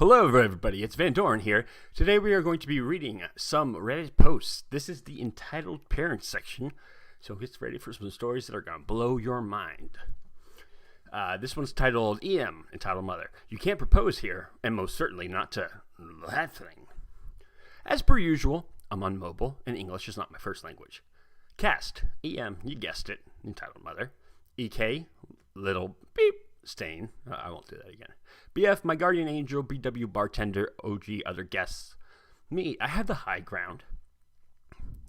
Hello everybody, it's Van Dorn here. Today we are going to be reading some Reddit posts. This is the entitled parents section, so get ready for some stories that are going to blow your mind. This one's titled EM, entitled Mother. You can't propose here, and most certainly not to that thing. As per usual, I'm on mobile, and English is not my first language. Cast, EM, you guessed it, entitled Mother. EK, little beep, stain. I won't do that again. BF, my guardian angel. BW, bartender. OG, other guests. Me, I have the high ground.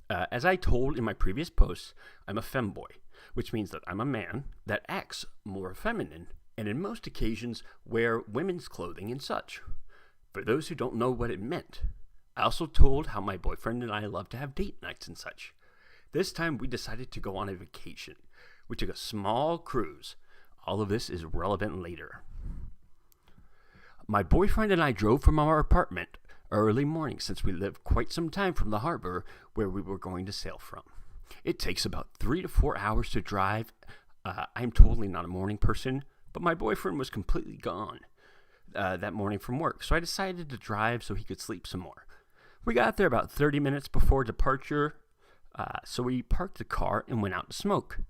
As I told in my previous posts, I'm a femboy, which means that I'm a man that acts more feminine and in most occasions wear women's clothing and such. For those who don't know what it meant, I also told how my boyfriend and I love to have date nights and such. This time we decided to go on a vacation. We took a small cruise. All of this is relevant later. My boyfriend and I drove from our apartment early morning since we live quite some time from the harbor where we were going to sail from. It takes about 3 to 4 hours to drive. I'm totally not a morning person, but my boyfriend was completely gone that morning from work, so I decided to drive so he could sleep some more. We got there about 30 minutes before departure, so we parked the car and went out to smoke.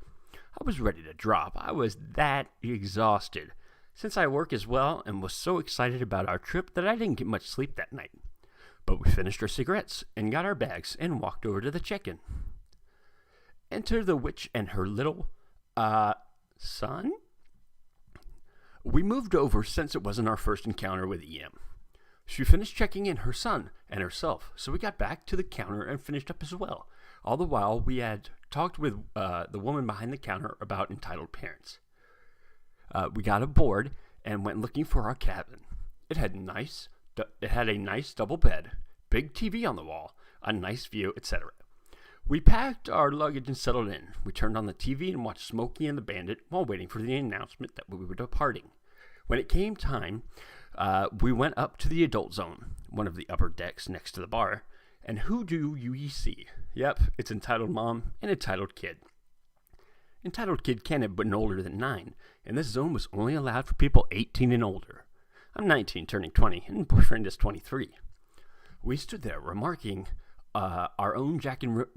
I was ready to drop. I was that exhausted, since I work as well and was so excited about our trip that I didn't get much sleep that night. But we finished our cigarettes and got our bags and walked over to the check-in. Enter the witch and her little, son? We moved over since it wasn't our first encounter with EM. She finished checking in her son and herself, so we got back to the counter and finished up as well. All the while, we had talked with the woman behind the counter about entitled parents. We got aboard and went looking for our cabin. It had a nice double bed, big TV on the wall, a nice view, etc. We packed our luggage and settled in. We turned on the TV and watched Smokey and the Bandit while waiting for the announcement that we were departing. When it came time, we went up to the adult zone, one of the upper decks next to the bar. And who do you see? Yep, it's entitled mom and entitled kid. Entitled kid can't have been older than 9, and this zone was only allowed for people 18 and older. I'm 19, turning 20, and boyfriend is 23. We stood there remaking our own Jack and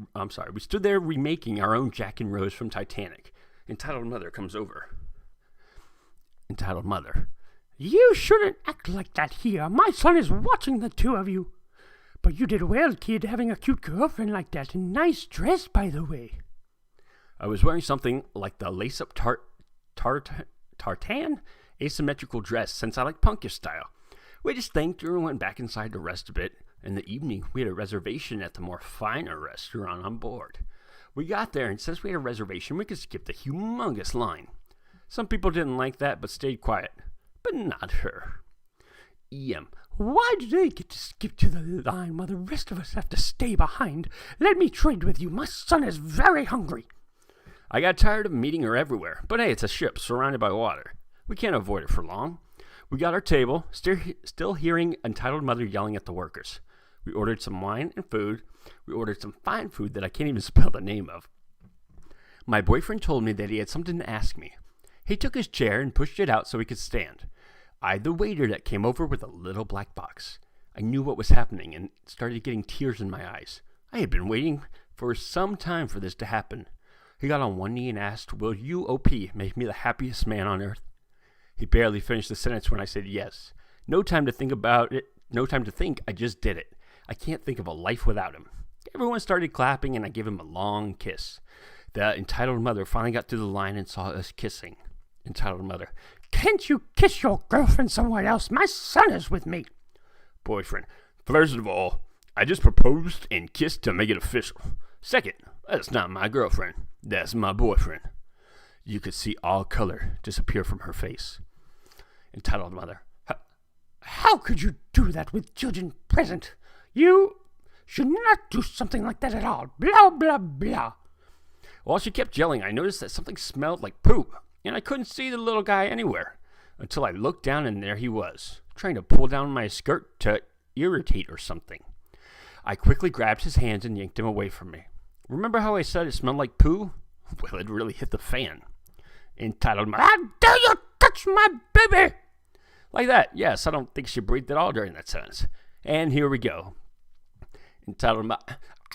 Rose from Titanic. Entitled mother comes over. Entitled mother. You shouldn't act like that here. My son is watching the two of you. But you did well, kid, having a cute girlfriend like that. Nice dress, by the way. I was wearing something like the lace-up tartan asymmetrical dress since I like punkish style. We just thanked her and went back inside to rest a bit. In the evening, we had a reservation at the more finer restaurant on board. We got there, and since we had a reservation, we could skip the humongous line. Some people didn't like that, but stayed quiet. But not her. EM. Why do they get to skip to the line while the rest of us have to stay behind? Let me trade with you. My son is very hungry. I got tired of meeting her everywhere, but hey, it's a ship surrounded by water. We can't avoid it for long. We got our table, still hearing entitled mother yelling at the workers. We ordered some wine and food. We ordered some fine food that I can't even spell the name of. My boyfriend told me that he had something to ask me. He took his chair and pushed it out so he could stand. I had the waiter that came over with a little black box. I knew what was happening and started getting tears in my eyes. I had been waiting for some time for this to happen. He got on one knee and asked, "Will you, OP, make me the happiest man on earth?" He barely finished the sentence when I said yes. No time to think about it. No time to think. I just did it. I can't think of a life without him. Everyone started clapping and I gave him a long kiss. The entitled mother finally got through the line and saw us kissing. Entitled mother. Can't you kiss your girlfriend somewhere else? My son is with me. Boyfriend. First of all, I just proposed and kissed to make it official. Second, that's not my girlfriend. That's my boyfriend. You could see all color disappear from her face. Entitled mother. How could you do that with children present? You should not do something like that at all. Blah, blah, blah. While she kept yelling, I noticed that something smelled like poop, and I couldn't see the little guy anywhere, until I looked down and there he was, trying to pull down my skirt to irritate or something. I quickly grabbed his hands and yanked him away from me. Remember how I said it smelled like poo? Well, it really hit the fan. Entitled mother. How dare you touch my baby? Like that, yes, I don't think she breathed at all during that sentence. And here we go. Entitled,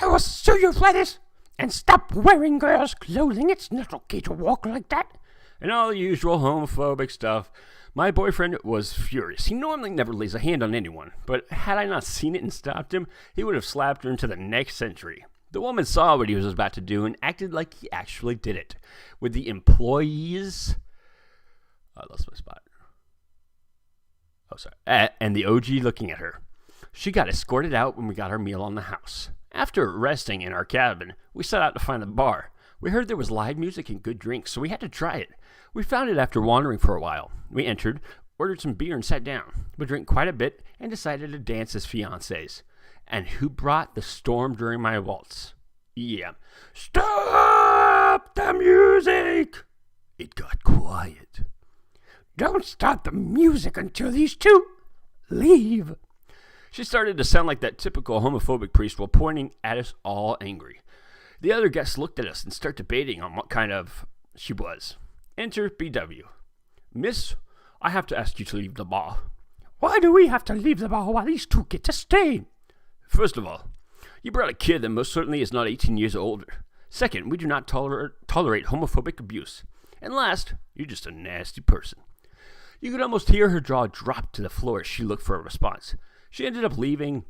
I will sue you, Gladys, and stop wearing girls' clothing. It's not okay to walk like that. And all the usual homophobic stuff. My boyfriend was furious. He normally never lays a hand on anyone, but had I not seen it and stopped him, he would have slapped her into the next century. The woman saw what he was about to do and acted like he actually did it. With the employees... I lost my spot. Oh, sorry. And the OG looking at her. She got escorted out when we got our meal on the house. After resting in our cabin, we set out to find the bar. We heard there was live music and good drinks, so we had to try it. We found it after wandering for a while. We entered, ordered some beer, and sat down. We drank quite a bit and decided to dance as fiancés. And who brought the storm during my waltz? Yeah. Stop the music! It got quiet. Don't stop the music until these two leave. She started to sound like that typical homophobic priest while pointing at us all angry. The other guests looked at us and started debating on what kind of she was. Enter BW. Miss, I have to ask you to leave the bar. Why do we have to leave the bar while these two get to stay? First of all, you brought a kid that most certainly is not 18 years older. Second, we do not tolerate homophobic abuse. And last, you're just a nasty person. You could almost hear her jaw drop to the floor as she looked for a response. She ended up leaving.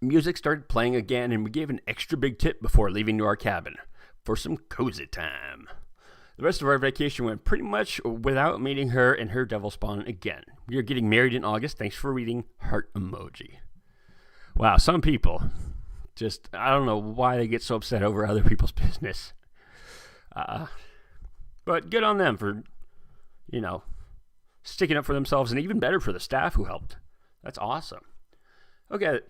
Music started playing again, and we gave an extra big tip before leaving to our cabin for some cozy time. The rest of our vacation went pretty much without meeting her and her devil spawn again. We are getting married in August. Thanks for reading. Heart emoji. Wow, some people just, I don't know why they get so upset over other people's business. But good on them for, sticking up for themselves, and even better for the staff who helped. That's awesome. Okay,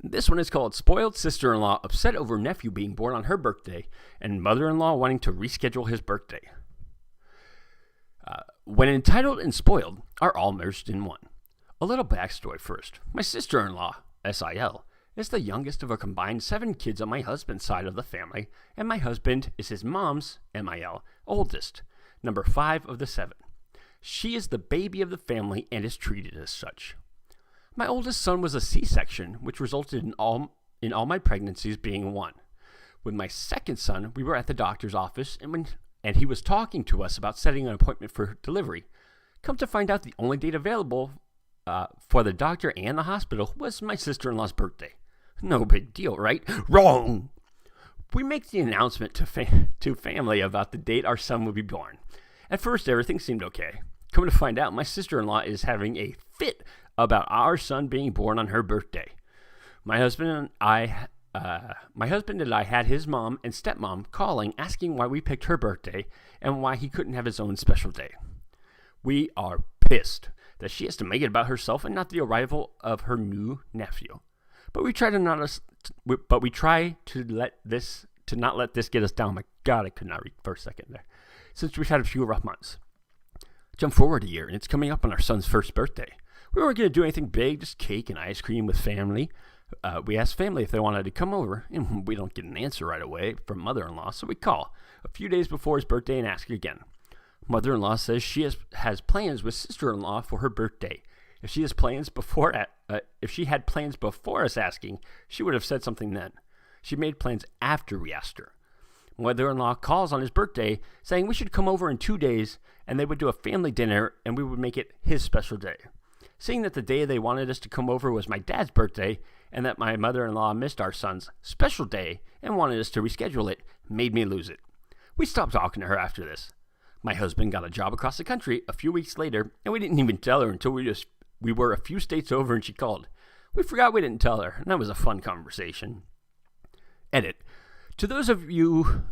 this one is called Spoiled Sister-in-Law Upset Over Nephew Being Born on Her Birthday and Mother-in-Law Wanting to Reschedule His Birthday. When entitled and spoiled are all merged in one. A little backstory first. My sister-in-law, S.I.L., is the youngest of a combined 7 kids on my husband's side of the family, and my husband is his mom's, M.I.L., oldest, number 5 of the 7. She is the baby of the family and is treated as such. My oldest son was a C-section, which resulted in all my pregnancies being 1. With my second son, we were at the doctor's office, and he was talking to us about setting an appointment for delivery. Come to find out, the only date available for the doctor and the hospital was my sister-in-law's birthday. No big deal, right? Wrong! We make the announcement to family about the date our son would be born. At first, everything seemed okay. Come to find out, my sister-in-law is having a fit about our son being born on her birthday. My husband and I had his mom and stepmom calling, asking why we picked her birthday and why he couldn't have his own special day. We are pissed that she has to make it about herself and not the arrival of her new nephew. But we try to not let this get us down. My God, I could not read for a second there. Since we've had a few rough months. Jump forward a year, and it's coming up on our son's first birthday. We weren't going to do anything big, just cake and ice cream with family. We asked family if they wanted to come over, and we don't get an answer right away from mother-in-law, so we call a few days before his birthday and ask again. Mother-in-law says she has plans with sister-in-law for her birthday. If she had plans before us asking, she would have said something then. She made plans after we asked her. Mother-in-law calls on his birthday, saying we should come over in 2 days, and they would do a family dinner, and we would make it his special day. Seeing that the day they wanted us to come over was my dad's birthday, and that my mother-in-law missed our son's special day and wanted us to reschedule it, made me lose it. We stopped talking to her after this. My husband got a job across the country a few weeks later, and we didn't even tell her until we were a few states over and she called. We forgot we didn't tell her, and that was a fun conversation. Edit. To those of you,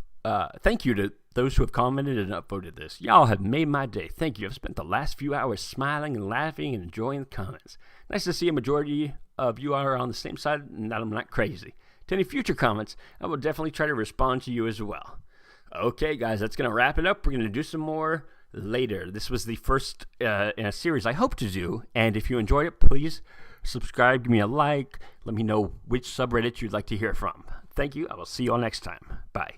thank you to those who have commented and upvoted this. Y'all have made my day. Thank you. I've spent the last few hours smiling and laughing and enjoying the comments. Nice to see a majority of you are on the same side and that I'm not crazy. To any future comments, I will definitely try to respond to you as well. Okay, guys, that's going to wrap it up. We're going to do some more later. This was the first in a series I hope to do, and if you enjoyed it, please subscribe, give me a like, let me know which subreddit you'd like to hear from. Thank you. I will see you all next time. Bye.